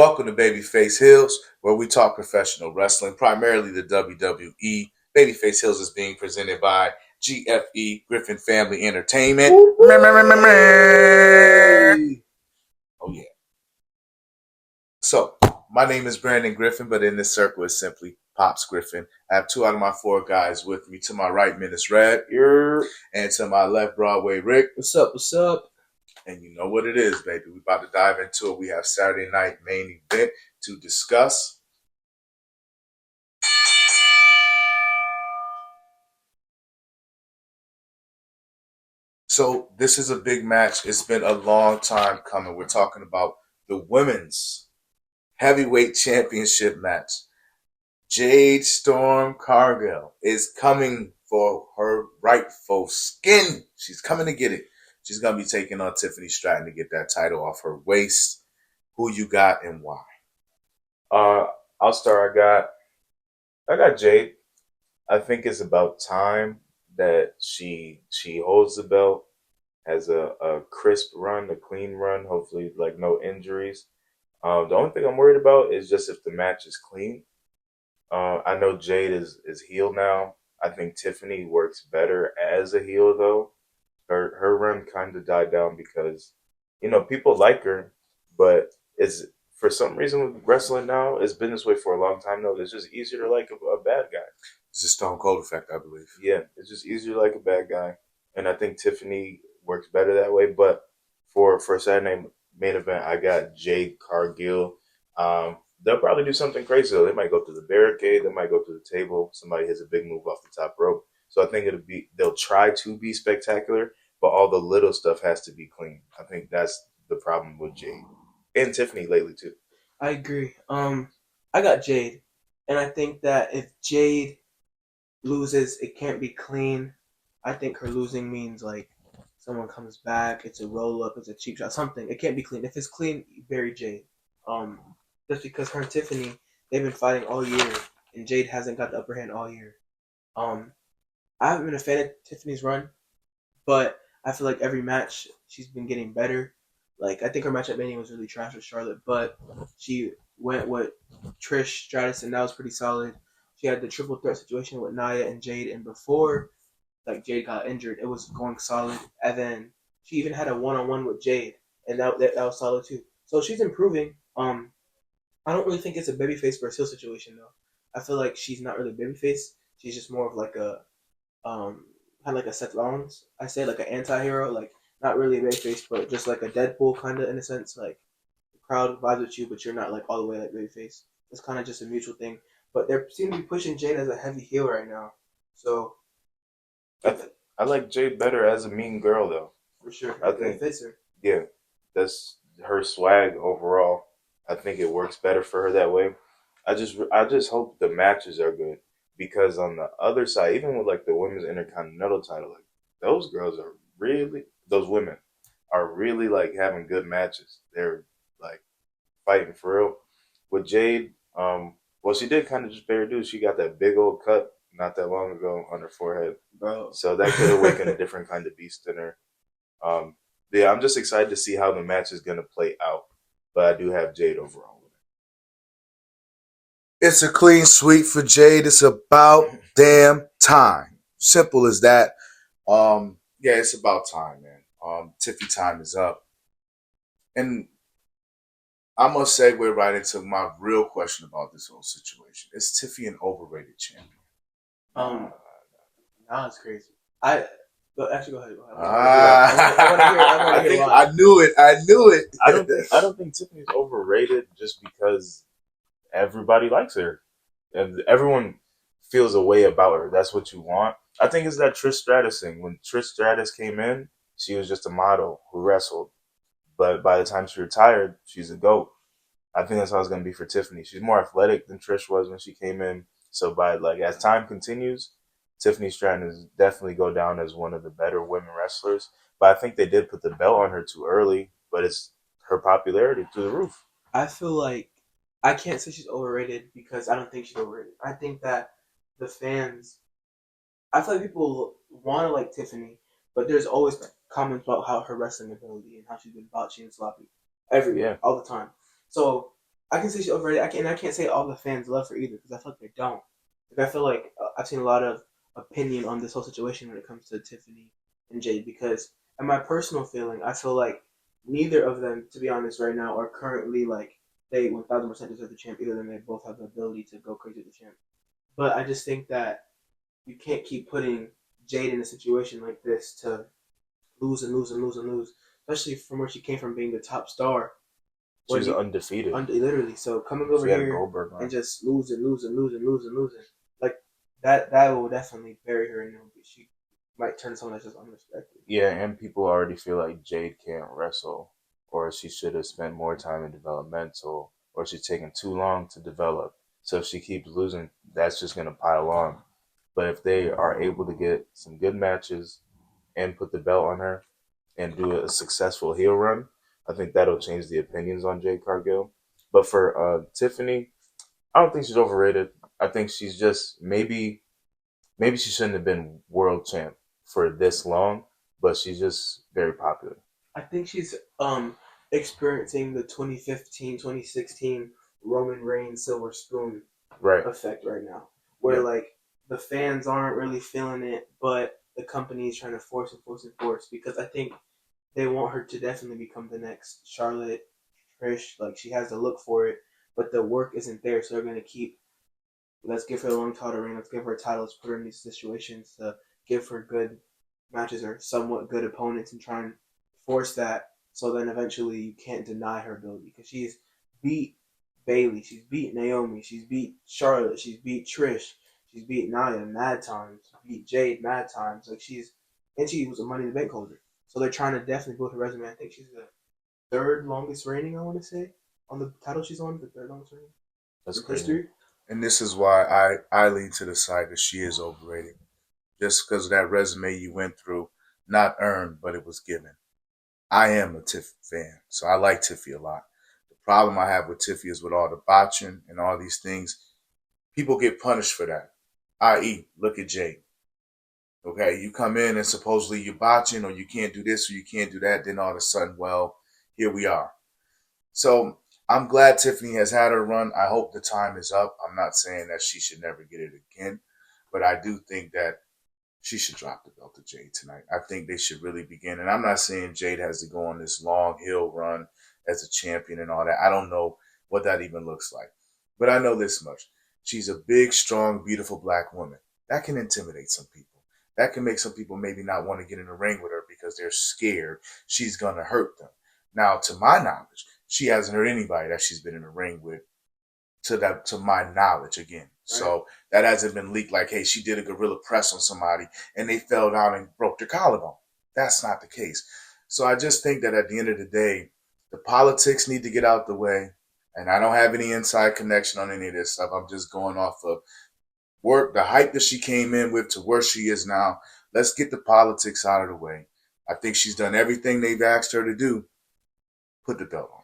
Welcome to Babyface HEELZ, where we talk professional wrestling, primarily the WWE. Babyface HEELZ is being presented by GFE Griffin Family Entertainment. Oh yeah. So, my name is Brandon Griffin, but in this circle it's simply Pops Griffin. I have two out of my four guys with me. To my right, Menace Red. And to my left, Broadway Rick. What's up? What's up? And you know what it is, baby. We're about to dive into it. We have Saturday night main event to discuss. So this is a big match. It's been a long time coming. We're talking about the women's heavyweight championship match. Jade Storm Cargill is coming for her rightful skin. She's coming to get it. She's going to be taking on Tiffany Stratton to get that title off her waist. Who you got and why? I'll start. I got Jade. I think it's about time that she holds the belt, has a crisp run, a clean run, hopefully like no injuries. The only thing I'm worried about is just if the match is clean. I know Jade is heel now. I think Tiffany works better as a heel though. Her run kind of died down because people like her, but it's for some reason with wrestling now, it's been this way for a long time though. It's just easier to like a bad guy. It's a Stone Cold effect, I believe. Yeah, it's just easier to like a bad guy, and I think Tiffany works better that way. But for Saturday main event, I got Jade Cargill. They'll probably do something crazy though. They might go through the barricade. They might go through the table. Somebody hits a big move off the top rope. So I think they'll try to be spectacular, but all the little stuff has to be clean. I think that's the problem with Jade and Tiffany lately too. I agree. I got Jade, and I think that if Jade loses, it can't be clean. I think her losing means like someone comes back, it's a roll up, it's a cheap shot, something. It can't be clean. If it's clean, you bury Jade. Um, just because her and Tiffany, they've been fighting all year, and Jade hasn't got the upper hand all year. Um, I haven't been a fan of Tiffany's run, but I feel like every match she's been getting better. Like I think her match at Mania was really trash with Charlotte, but she went with Trish Stratus, and that was pretty solid. She had the triple threat situation with Nia and Jade, and before like Jade got injured, it was going solid. And then she even had a one on one with Jade, and that was solid too. So she's improving. I don't really think it's a babyface versus heel situation though. I feel like she's not really babyface. She's just more of like a kind of like a Seth Rollins. I say like an anti-hero, like not really a babyface, but just like a Deadpool kind of in a sense. Like the crowd vibes with you, but you're not like all the way like babyface. It's kind of just a mutual thing. But they seem to be pushing Jade as a heavy heel right now. So I like Jade better as a mean girl though. for sure, I it think fits her. yeah, that's her swag overall. I think it works better for her that way. I just hope the matches are good because on the other side, even with like the women's intercontinental title, like those women are really like having good matches. They're like fighting for real. With Jade, well, she did kind of just pay her dues. She got that big old cut not that long ago on her forehead, Bro. so that could awaken a different kind of beast in her. Um, yeah, I'm just excited to see how the match is gonna play out. But I do have Jade overall with It's a clean sweep for Jade. It's about it. damn time. Simple as that. Yeah, it's about time, man. Tiffy time is up. And I'm gonna segue right into my real question about this whole situation. Is Tiffy an overrated champion? Um, nah, it's crazy. I but actually go ahead. Go ahead. I want to hear. I want I to hear think why. I knew it. I knew it. I don't think Tiffany's overrated just because everybody likes her and everyone feels a way about her. That's what you want. I think it's that Trish Stratus thing. When Trish Stratus came in, she was just a model who wrestled. But by the time she retired, she's a goat. I think that's how it's gonna be for Tiffany. She's more athletic than Trish was when she came in. So by like as time continues, Tiffany Stratton is definitely go down as one of the better women wrestlers. But I think they did put the belt on her too early. But it's her popularity through the roof. I feel like I can't say she's overrated because I don't think she's overrated. I think that the fans, I feel like people want to like Tiffany, but there's always comments about how her wrestling ability and how she's been botchy and sloppy, Yeah. all the time. So I can say she's overrated. I can't say all the fans love her either because I feel like they don't. Like I feel like I've seen a lot of opinion on this whole situation when it comes to Tiffany and Jade because, in my personal feeling, I feel like neither of them, to be honest, right now are currently like they 1000% deserve the champ. Either of them, they both have the ability to go crazy with the champ. But I just think that you can't keep putting Jade in a situation like this to lose and lose and lose and lose, especially from where she came from being the top star. She was undefeated. Literally, so coming over She had a here Goldberg run. and just lose and lose and lose and lose and losing, like that will definitely bury her, and she might turn someone that's just unrespected. Yeah, and people already feel like Jade can't wrestle, or she should have spent more time in developmental, or she's taking too long to develop. So if she keeps losing, that's just gonna pile on. But if they are able to get some good matches and put the belt on her and do a successful heel run, I think that'll change the opinions on Jade Cargill. But for Tiffany, I don't think she's overrated. I think she's just maybe she shouldn't have been world champ for this long, but she's just very popular. I think she's experiencing the 2015, 2016 Roman Reigns silver spoon Right. effect right now, where Yep. like the fans aren't really feeling it, but the company is trying to force and force and force because I think they want her to definitely become the next Charlotte, Trish. Like she has the look for it, but the work isn't there, so they're gonna keep. Let's give her a long title reign. Let's give her titles. Put her in these situations to give her good matches or somewhat good opponents, and try and force that. So then eventually you can't deny her ability because she's beat Bailey, she's beat Naomi, she's beat Charlotte, she's beat Trish, she's beat Nia mad times, she beat Jade mad times. Like she was a Money in the Bank holder. So they're trying to definitely build her resume. I think she's the third longest reigning. I want to say on the title she's on, the third longest reigning That's in crazy. history. And this is why I lean to the side that she is overrated. Just because of that resume you went through, not earned, but it was given. I am a Tiff fan, so I like Tiffy a lot. The problem I have with Tiffy is with all the botching and all these things, people get punished for that. I.e., look at Jay. Okay, you come in and supposedly you're botching or you can't do this or you can't do that, then all of a sudden, well, here we are. So I'm glad Tiffany has had her run. I hope the time is up. I'm not saying that she should never get it again, but I do think that she should drop the belt to Jade tonight. I think they should really begin. And I'm not saying Jade has to go on this long hill run as a champion and all that. I don't know what that even looks like. But I know this much. She's a big, strong, beautiful black woman. That can intimidate some people. That can make some people maybe not want to get in the ring with her because they're scared she's going to hurt them. Now, to my knowledge, she hasn't hurt anybody that she's been in the ring with to my knowledge again. Right. So that hasn't been leaked like, hey, she did a gorilla press on somebody and they fell down and broke their collarbone. That's not the case. So I just think that at the end of the day, the politics need to get out the way. And I don't have any inside connection on any of this stuff. I'm just going off of work, the hype that she came in with to where she is now. Let's get the politics out of the way. I think she's done everything they've asked her to do. Put the belt on.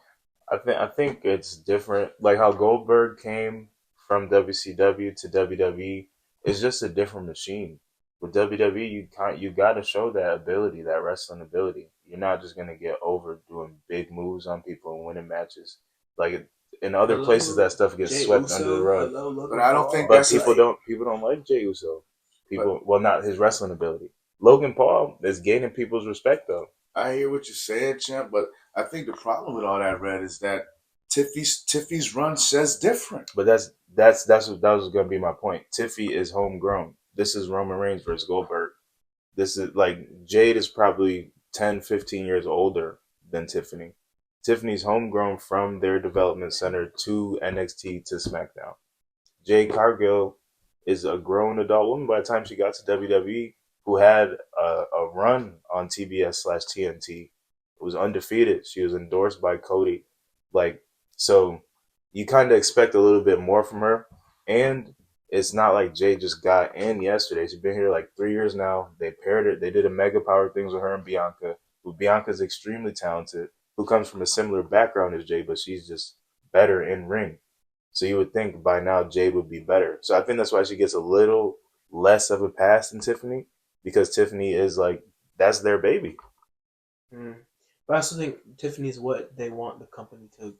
I think it's different. Like how Goldberg came from WCW to WWE, it's just a different machine. With WWE, you got to show that ability, that wrestling ability. You're not just gonna get over doing big moves on people and winning matches. Like in other places, that stuff gets swept under the rug. But I don't think But that's people don't like Jey Uso. Well, not his wrestling ability. Logan Paul is gaining people's respect though. I hear what you're saying, champ, but I think the problem with all that, Red, is that Tiffy's run says different. But that was going to be my point. Tiffy is homegrown. This is Roman Reigns versus Goldberg. This is like Jade is probably 10, 15 years older than Tiffany. Tiffany's homegrown from their development center to NXT to SmackDown. Jade Cargill is a grown adult woman by the time she got to WWE, who had a run on TBS/TNT. It was undefeated. She was endorsed by Cody. So you kind of expect a little bit more from her. And it's not like Jay just got in yesterday. She's been here like 3 years now. They paired it. They did a mega power things with her and Bianca, who Bianca's extremely talented, who comes from a similar background as Jay, but she's just better in ring. So you would think by now Jade would be better. So I think that's why she gets a little less of a pass than Tiffany, because Tiffany is like, that's their baby. But I also think Tiffany's what they want the company to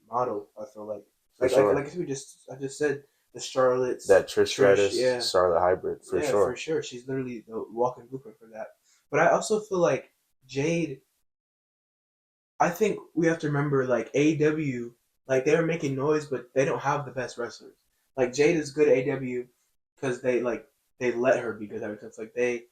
model. I feel like For sure. Like I just said, the Charlotte's That Trish Stratus, yeah, Charlotte hybrid, for yeah, sure. for sure. She's literally the walking blueprint for that. But I also feel like Jade. I think we have to remember like AEW, like they're making noise, but they don't have the best wrestlers. Like Jade is good at AEW because they let her be good at it. It's like they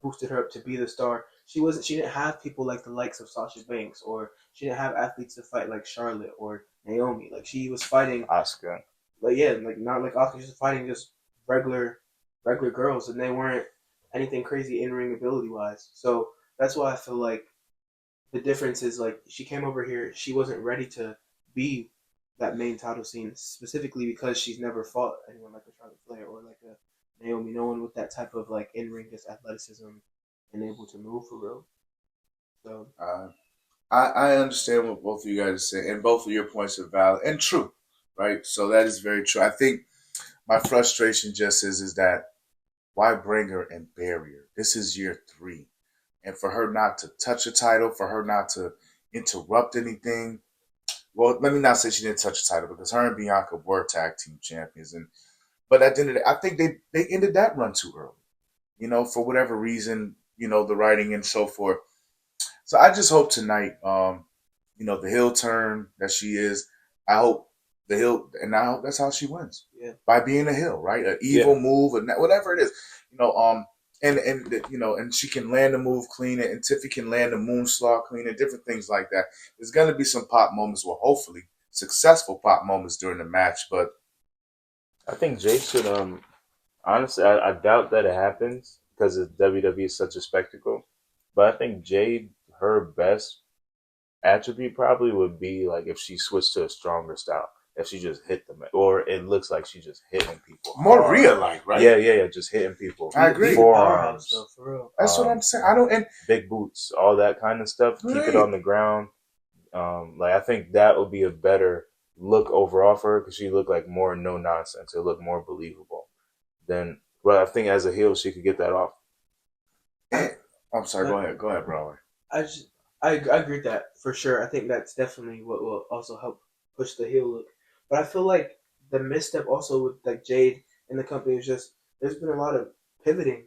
boosted her up to be the star. She didn't have people like the likes of Sasha Banks, or she didn't have athletes to fight like Charlotte or Naomi. Like she was fighting Asuka. like yeah, like not like Asuka, she was fighting just regular girls, and they weren't anything crazy in ring ability wise. So that's why I feel like the difference is like she came over here, she wasn't ready to be that main title scene specifically because she's never fought anyone like a Charlotte Flair or like a Naomi. No one with that type of like in ring just athleticism and able to move for real. So I understand what both of you guys are saying, and both of your points are valid and true, right? So that is very true. I think my frustration just is that why bring her and bury her? This is year 3, and for her not to touch a title, for her not to interrupt anything. Well, let me not say she didn't touch a title because her and Bianca were tag team champions, but at the end of the day, I think they ended that run too early. For whatever reason, the writing and so forth. So I just hope tonight, the heel turn that she is. I hope the heel, and I hope that's how she wins. yeah, By being a heel, right? An evil move, or whatever it is. And she can land the move clean, and Tiffy can land the moonsault clean, and different things like that. There's gonna be some pop moments, well, hopefully successful pop moments during the match. But I think Jade should. Honestly, I doubt that it happens because WWE is such a spectacle. But I think Jade, her best attribute probably would be like if she switched to a stronger style. If she just hit them, or it looks like she's just hitting people more hard. real life, right? Yeah, just hitting people. I agree. Forearms, though, for real. That's what I'm saying. I don't and big boots, all that kind of stuff. Right. Keep it on the ground. I think that would be a better look overall for her because she looked like more no nonsense. It looked more believable. Then, well, I think as a heel she could get that off. I'm sorry. Go ahead, Broadway. I agree with that for sure. I think that's definitely what will also help push the heel look. But I feel like the misstep also with like Jade and the company is just there's been a lot of pivoting,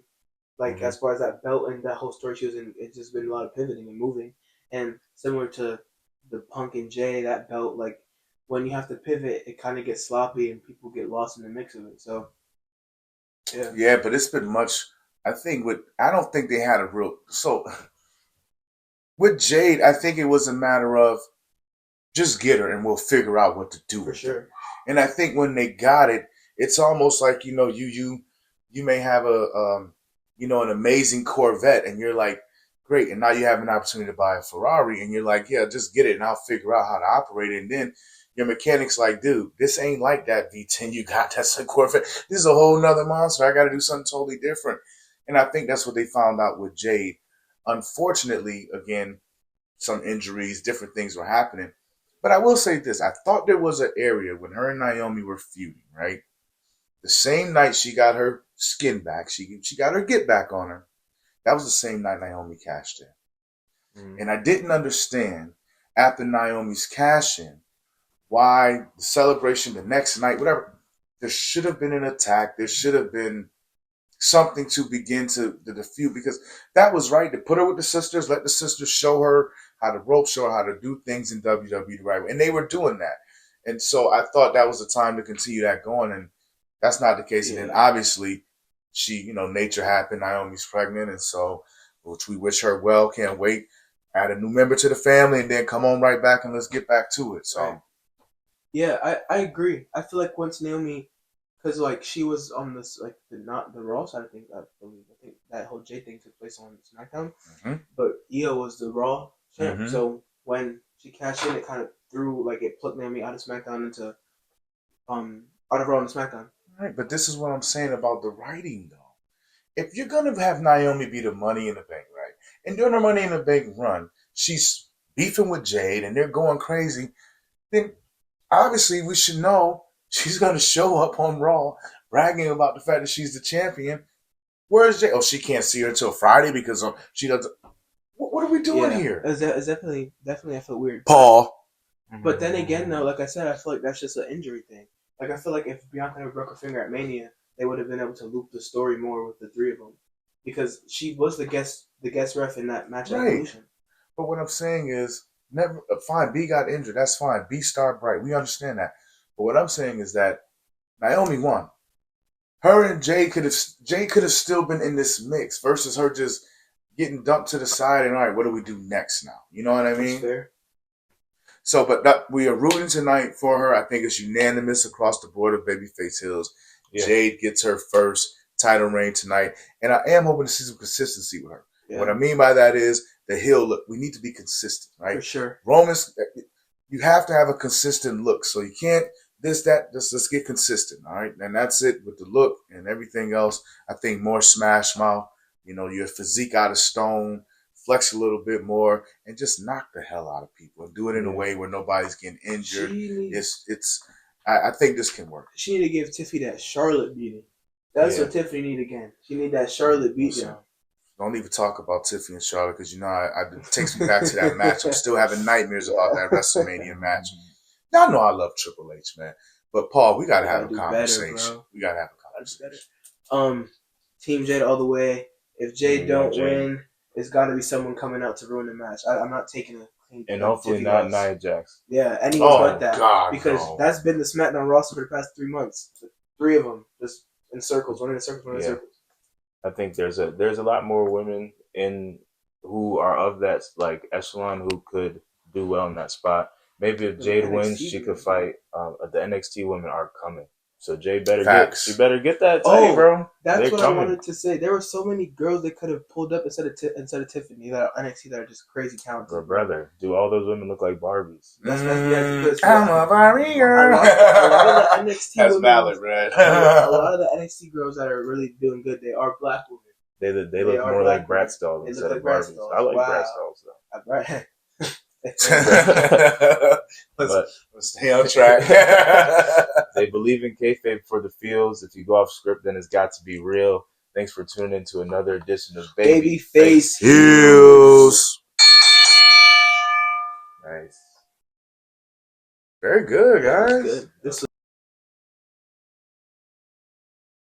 like as far as that belt and that whole story she was in. It's just been a lot of pivoting and moving, and similar to the Punk and Jay, that belt like when you have to pivot, it kind of gets sloppy and people get lost in the mix of it. So yeah, but it's been much. I don't think they had a real with Jade. I think it was a matter of just get her and we'll figure out what to do for sure. And I think when they got it, it's almost like you may have an amazing Corvette and you're like, great, and now you have an opportunity to buy a Ferrari and you're like, yeah, just get it and I'll figure out how to operate it. And then your mechanic's like, dude, this ain't like that V10 you got. That's a Corvette. This is a whole nother monster. I got to do something totally different. And I think that's what they found out with Jade. Unfortunately, again, some injuries, different things were happening. But I will say this. I thought there was an area when her and Naomi were feuding, right? The same night she got her skin back, she got her get back on her. That was the same night Naomi cashed in. And I didn't understand after Naomi's cash in why the celebration the next night, whatever, there should have been an attack. There should have been something to begin to the feud because that was right. To put her with the sisters, let the sisters show her how to rope, show her how to do things in WWE the right way. And they were doing that. And so I thought that was the time to continue that going. And that's not the case. Yeah. And then obviously she, nature happened. Naomi's pregnant. And so, which we wish her well, can't wait. Add a new member to the family and then come on right back and let's get back to it. So, right. Yeah, I agree. I feel like once Naomi, because like she was on this like not the Raw side of things, I believe. I think that whole Jade thing took place on SmackDown, but Io was the Raw champ. So when she cashed in, it kind of threw like it plucked Naomi out of SmackDown into out of Raw and SmackDown. Right, but this is what I'm saying about the writing though. If you're gonna have Naomi be the Money in the Bank, right, and during her Money in the Bank run, she's beefing with Jade and they're going crazy, then obviously we should know she's going to show up on Raw bragging about the fact that she's the champion. Where's Jay? Oh, she can't see her until Friday because she doesn't. What are we doing here? It's definitely I feel weird. Paul, But then again, though, like I said, I feel like that's just an injury thing. Like, I feel like if Bianca never broke her finger at Mania, they would have been able to loop the story more with the three of them, because she was the guest ref in that match at Right. Evolution. But what I'm saying is, never fine. B got injured. That's fine. B star bright. We understand that. But what I'm saying is that Naomi won. Her and Jade could have still been in this mix versus her just getting dumped to the side and all right, what do we do next now? You know what I mean? That's fair. So, but we are rooting tonight for her. I think it's unanimous across the board of Babyface HEELZ. Yeah. Jade gets her first title reign tonight, and I am hoping to see some consistency with her. Yeah. What I mean by that is the heel look. We need to be consistent, right? For sure. Roman's, you have to have a consistent look. So you can't let's get consistent, all right? And that's it with the look and everything else. I think more smash mouth, your physique out of stone, flex a little bit more, and just knock the hell out of people and do it in a way where nobody's getting injured. I think this can work. She need to give Tiffy that Charlotte beating. That's what Tiffany need again. She need that Charlotte beatdown. Don't even talk about Tiffany and Charlotte because it takes me back to that match. I'm still having nightmares about that WrestleMania match. Y'all know I love Triple H, man. But Paul, we gotta have a conversation. We gotta have a conversation. Team Jade all the way. If Jade don't win, it's got to be someone coming out to ruin the match. I'm not taking a clean. And hopefully not Nia Jax. Yeah, anyone but that. God, because that's been the SmackDown roster for the past 3 months. The three of them just in circles, running in circles, running in circles. I think there's a lot more women who are of that like echelon who could do well in that spot. Maybe if Jade wins, she could fight. The NXT women are coming, so Jade better get that title, bro. That's what I wanted to say. There were so many girls they could have pulled up instead of Tiffany that are NXT that are just crazy talented. Brother, do all those women look like Barbies? That's what I'm a Barbie girl. A lot of the NXT That's women, valid, Red. a lot of the NXT girls that are really doing good, they are black women. They look more like Bratz dolls instead of Barbies. I like Bratz dolls though. Let's stay on track. They believe in kayfabe for the feels. If you go off script, then it's got to be real. Thanks for tuning in to another edition of Babyface HEELZ. Nice. Very good, guys. Good.